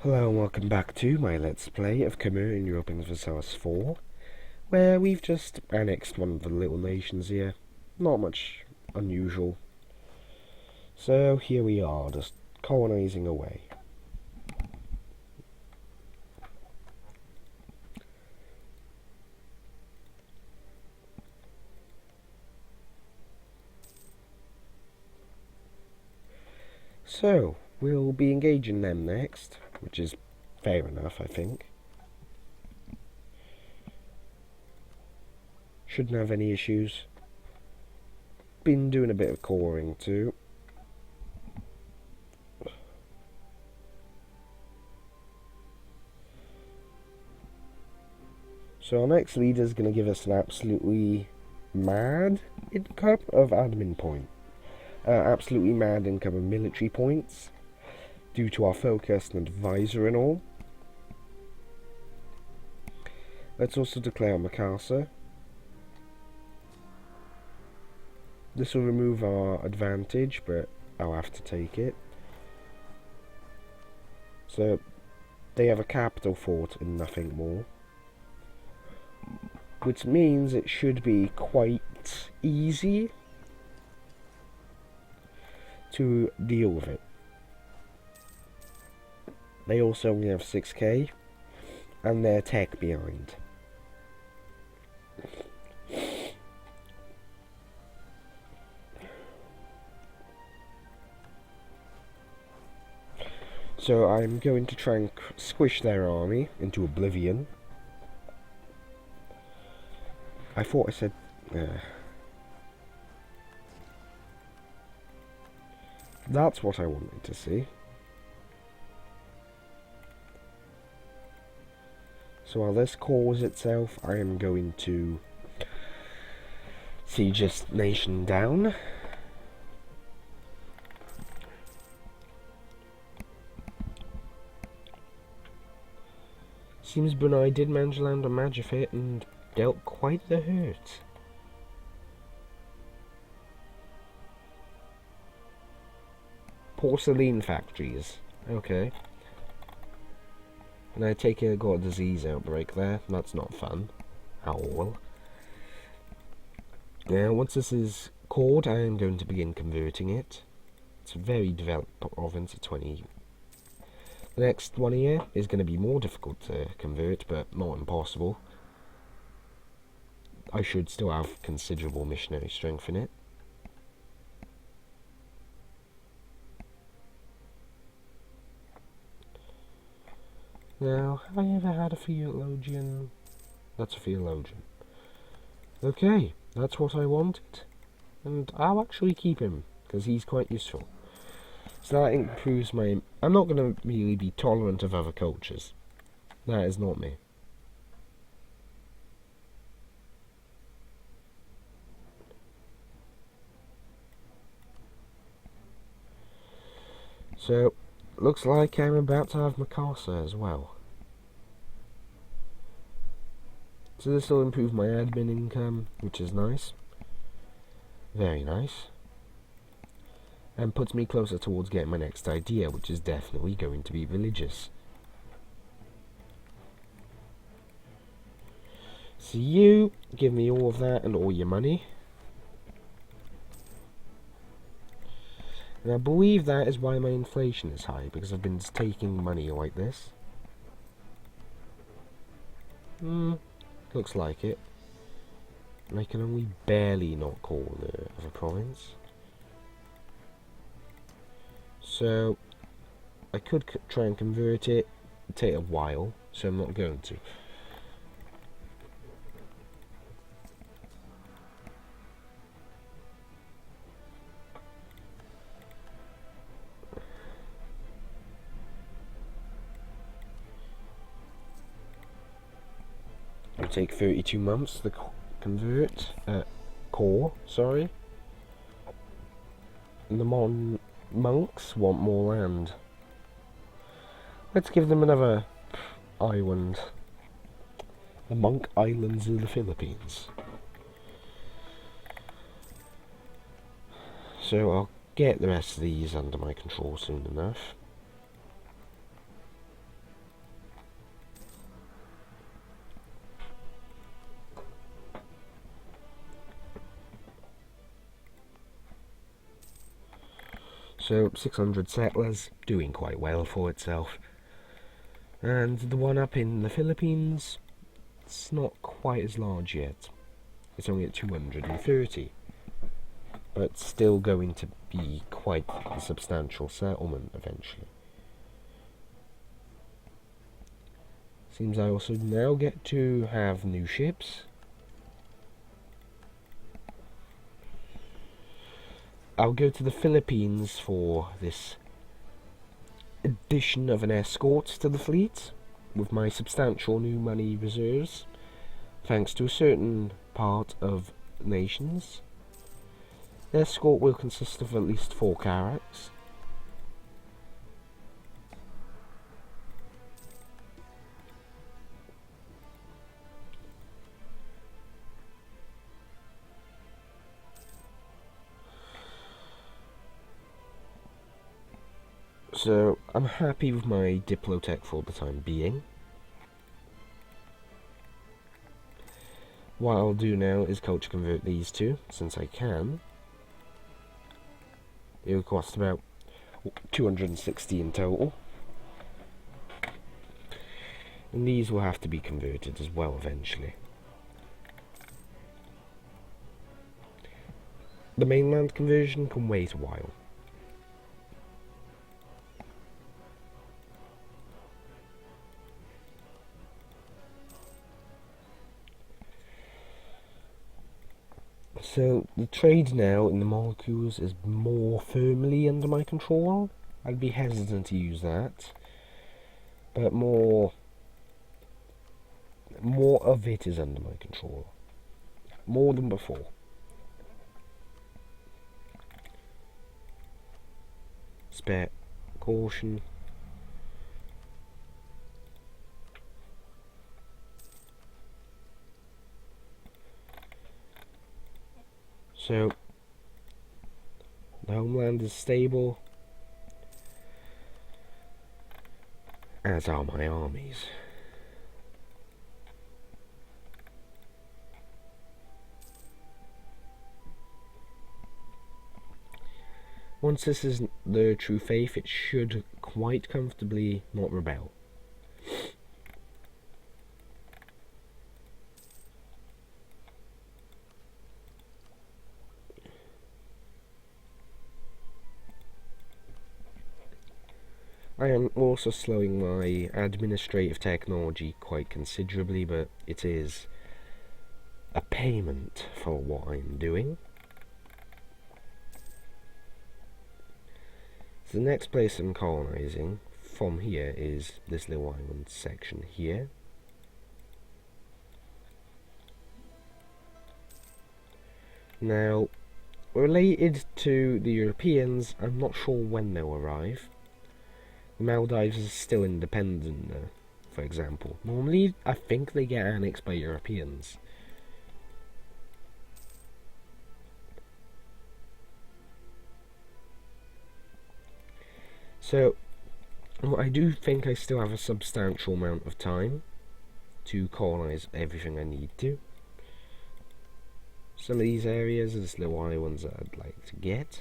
Hello and welcome back to my Let's Play of Khmer in European Versailles 4, where we've just annexed one of the little nations here. Not much unusual. So here we are, just colonising away. So, we'll be engaging them next, which is fair enough, I think. Shouldn't have any issues. Been doing a bit of coring too. So our next leader is going to give us an absolutely mad income of admin points. Absolutely mad income of military points due to our focus and advisor and all. Let's also declare Makassar. This will remove our advantage, but I'll have to take it. So they have a capital fort and nothing more, which means it should be quite easy to deal with it. They also only have 6k and their tech behind. So I'm going to try and squish their army into oblivion. I thought I said... That's what I wanted to see. So while this calls itself, I am going to siege this nation down. Seems Brunei did manage to land a Magifit and dealt quite the hurt. Porcelain factories. Okay. And I take it I got a disease outbreak there. That's not fun. At all. Now, once this is called, I am going to begin converting it. It's a very developed province of 20. The next one here is going to be more difficult to convert, but not impossible. I should still have considerable missionary strength in it. Now, have I ever had a theologian? That's a theologian. Okay, that's what I wanted. And I'll actually keep him, because he's quite useful. So that improves my... I'm not going to really be tolerant of other cultures. That is not me. So, looks like I'm about to have Makassar as well. So this will improve my admin income, which is nice. Very nice. And puts me closer towards getting my next idea, which is definitely going to be religious. So you give me all of that and all your money. And I believe that is why my inflation is high, because I've been taking money like this. Looks like it. And I can only barely not call the other province. So, I could try and convert it. It'd take a while, so I'm not going to. It'll take 32 months to convert. Core, sorry. And the monks want more land. Let's give them another island. The Monk Islands of the Philippines. So I'll get the rest of these under my control soon enough. So 600 settlers, doing quite well for itself. And the one up in the Philippines, it's not quite as large yet. It's only at 230. But still going to be quite a substantial settlement eventually. Seems I also now get to have new ships. I'll go to the Philippines for this addition of an escort to the fleet, with my substantial new money reserves, thanks to a certain part of nations. The escort will consist of at least 4 carracks. So, I'm happy with my Diplotech for the time being. What I'll do now is culture convert these two, since I can. It will cost about 260 in total. And these will have to be converted as well eventually. The mainland conversion can wait a while. So, the trade now in the molecules is more firmly under my control. I'd be hesitant to use that. But more of it is under my control. More than before. Spare caution. So, the homeland is stable, as are my armies. Once this is the true faith, it should quite comfortably not rebel. I am also slowing my administrative technology quite considerably, but it is a payment for what I'm doing. So the next place I'm colonising from here is this little island section here. Now, related to the Europeans, I'm not sure when they'll arrive. The Maldives is still independent, for example. Normally, I think they get annexed by Europeans. So, well, I do think I still have a substantial amount of time to colonise everything I need to. Some of these areas are just little islands that I'd like to get.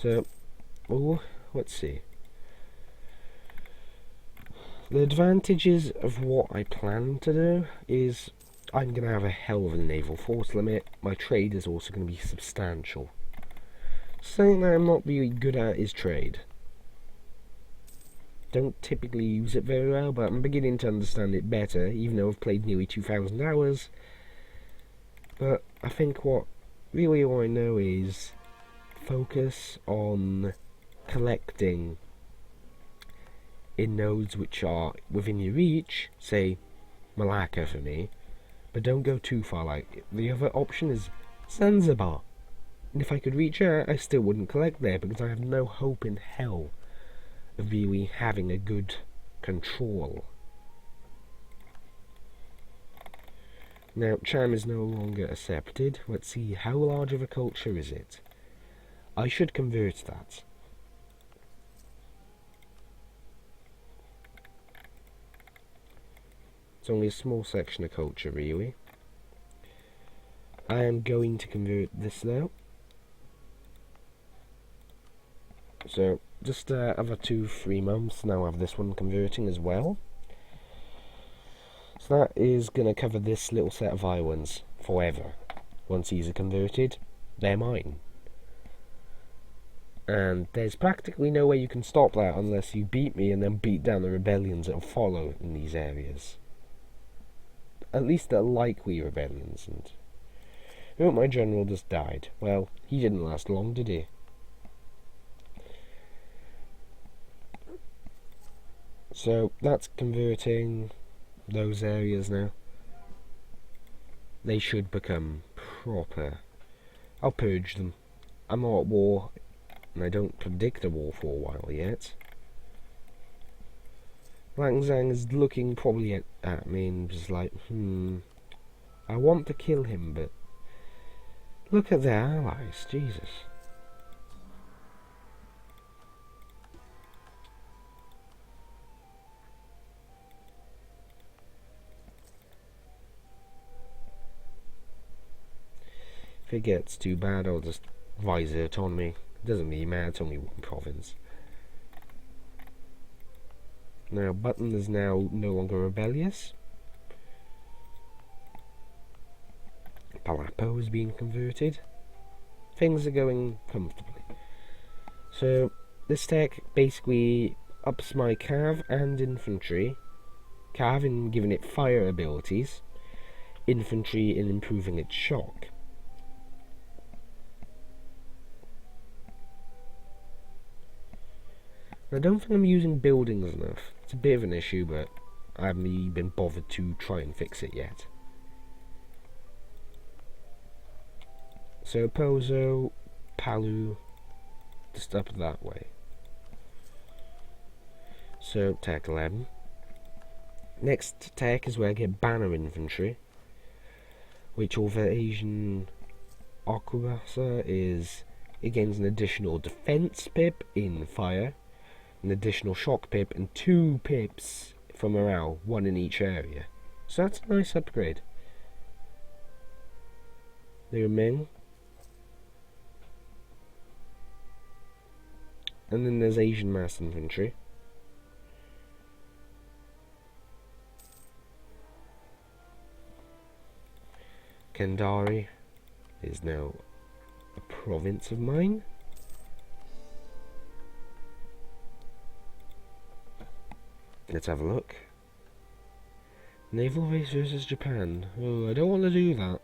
So, oh, let's see. The advantages of what I plan to do is I'm going to have a hell of a naval force limit. My trade is also going to be substantial. Something that I'm not really good at is trade. Don't typically use it very well, but I'm beginning to understand it better, even though I've played nearly 2,000 hours. But I think what really all I know is focus on collecting in nodes which are within your reach, say Malacca for me, but don't go too far. Like, the other option is Zanzibar, and if I could reach out, I still wouldn't collect there because I have no hope in hell of really having a good control. Now, Cham is no longer accepted. Let's see, how large of a culture is it? I should convert that. It's only a small section of culture, really. I am going to convert this now. So, just other 2-3 months, now I have this one converting as well. So that is going to cover this little set of islands forever. Once these are converted, they're mine. And there's practically no way you can stop that unless you beat me and then beat down the rebellions that will follow in these areas. At least the likely rebellions. And oh, my general just died. Well, he didn't last long, did he? So that's converting those areas now. They should become proper. I'll purge them. I'm not at war, and I don't predict a war for a while yet. Lang Zhang is looking probably at me and just like, I want to kill him, but look at their allies, Jesus. If it gets too bad, I'll just visor autonomy. It doesn't really matter, it's only one province. Now, Button is now no longer rebellious. Palapo is being converted. Things are going comfortably. So, this tech basically ups my cav and infantry. Cav in giving it fire abilities. Infantry in improving its shock. I don't think I'm using buildings enough. It's a bit of an issue, but I haven't really been bothered to try and fix it yet. So Pozo, Palu, just up that way. So Tech 11. Next tech is where I get banner infantry, which over Asian Akubasa is, it gains an additional defense pip in fire, an additional shock pip, and 2 pips for morale, 1 in each area. So that's a nice upgrade. There are Ming. And then there's Asian mass infantry. Kendari is now a province of mine. Let's have a look. Naval base versus Japan. Oh, I don't want to do that.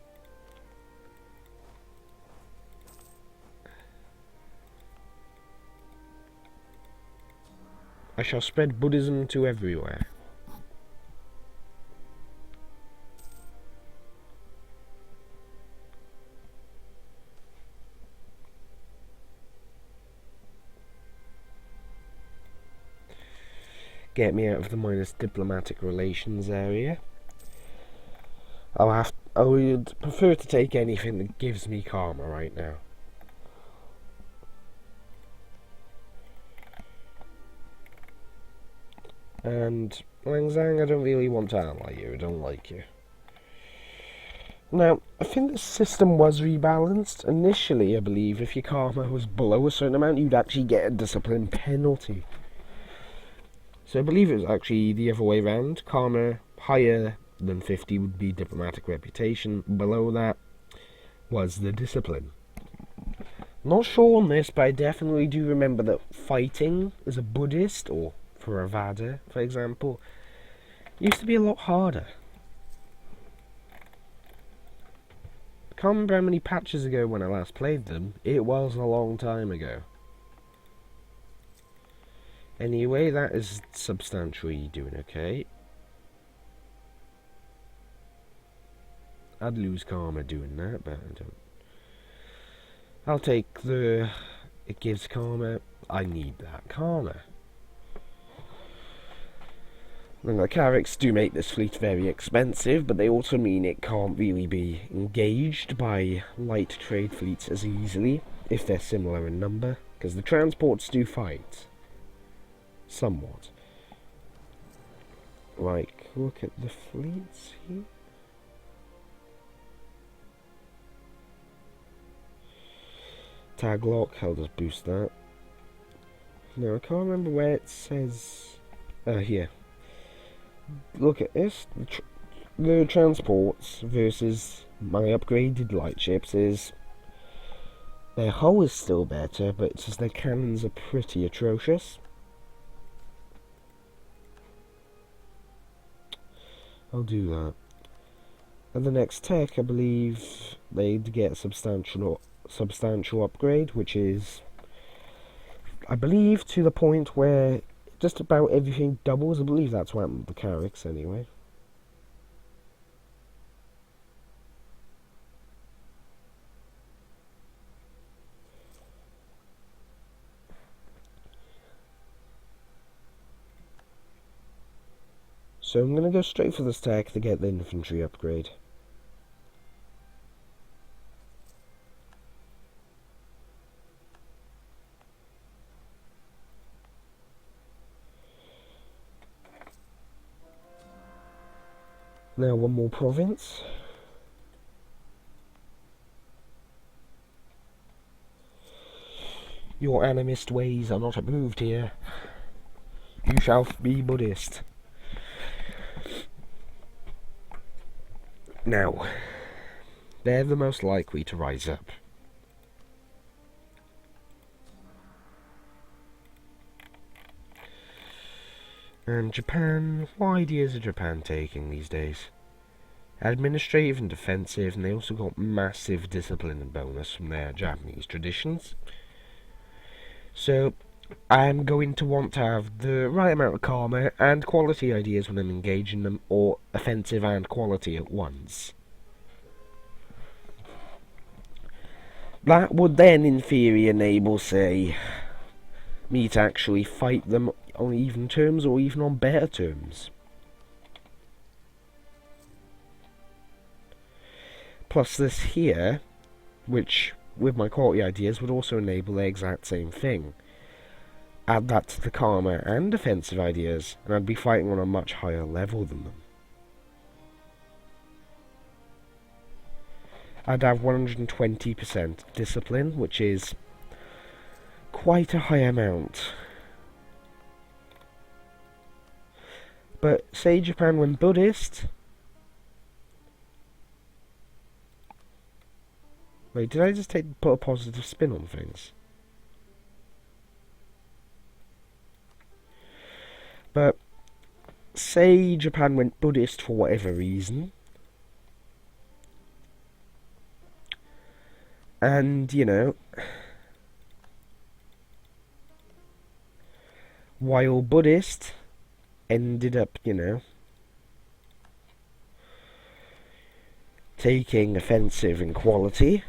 I shall spread Buddhism to everywhere. Get me out of the minus diplomatic relations area. I would prefer to take anything that gives me karma right now. And Lang Zhang, I don't really want to ally you. I don't like you. Now, I think the system was rebalanced. Initially, I believe if your karma was below a certain amount, you'd actually get a discipline penalty. So I believe it was actually the other way around. Karma higher than 50 would be diplomatic reputation. Below that was the discipline. Not sure on this, but I definitely do remember that fighting as a Buddhist, or Theravada, for example, used to be a lot harder. I can't remember how many patches ago when I last played them. It was a long time ago. Anyway, that is substantially doing okay. I'd lose karma doing that, but I don't. I'll take the... It gives karma. I need that karma. And the Carracks do make this fleet very expensive, but they also mean it can't really be engaged by light trade fleets as easily, if they're similar in number, because the transports do fight. Somewhat. Like, look at the fleets here. Tag lock, I'll just boost that. No, I can't remember where it says... here. Look at this. The transports versus my upgraded lightships is... Their hull is still better, but it's just their cannons are pretty atrocious. I'll do that. And the next tech, I believe, they'd get a substantial upgrade, which is, I believe, to the point where just about everything doubles. I believe that's what happened with the Carracks anyway. So I'm going to go straight for this tech to get the infantry upgrade. Now one more province. Your animist ways are not approved here. You shall be Buddhist. Now, they're the most likely to rise up. And Japan, what ideas are Japan taking these days? Administrative and defensive, and they also got massive discipline and bonus from their Japanese traditions. So, I'm going to want to have the right amount of karma and quality ideas when I'm engaging them, or offensive and quality at once. That would then, in theory, enable, say, me to actually fight them on even terms, or even on better terms. Plus this here, which, with my quality ideas, would also enable the exact same thing. Add that to the karma and defensive ideas, and I'd be fighting on a much higher level than them. I'd have 120% discipline, which is quite a high amount. But say Japan went Buddhist. Wait, did I just put a positive spin on things? But say Japan went Buddhist for whatever reason. And, you know, while Buddhist ended up, you know, taking offensive in quality,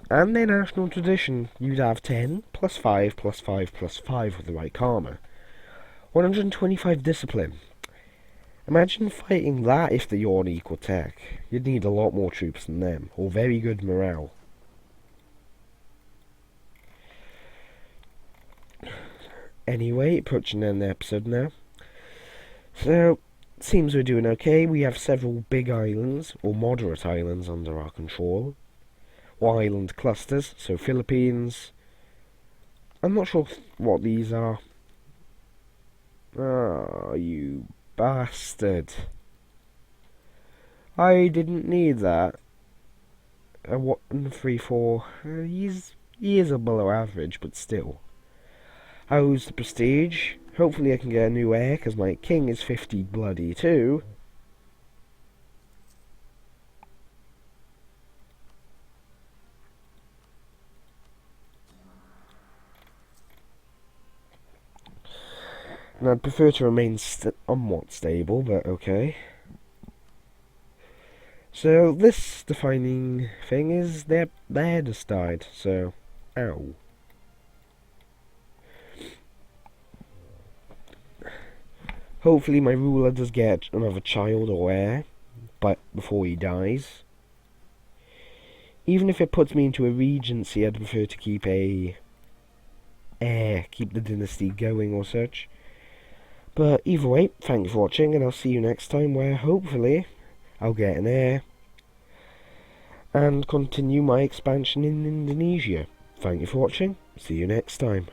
and their national tradition, you'd have 10, plus 5, plus 5, plus 5 with the right karma. 125 discipline. Imagine fighting that if you're on equal tech. You'd need a lot more troops than them, or very good morale. Anyway, approaching the end of the episode now. So, seems we're doing okay. We have several big islands, or moderate islands, under our control. Or island clusters, so Philippines. I'm not sure what these are. Ah, you bastard. I didn't need that. 1, 3, 4. He is below average, but still. How's the prestige? Hopefully I can get a new heir, because my king is 50 bloody too. And I'd prefer to remain somewhat stable, but okay. So this defining thing is their head just died, so ow. Hopefully my ruler does get another child or heir, but before he dies. Even if it puts me into a regency, I'd prefer to keep a heir, keep the dynasty going or such. But either way, thank you for watching, and I'll see you next time, where hopefully I'll get an heir and continue my expansion in Indonesia. Thank you for watching, see you next time.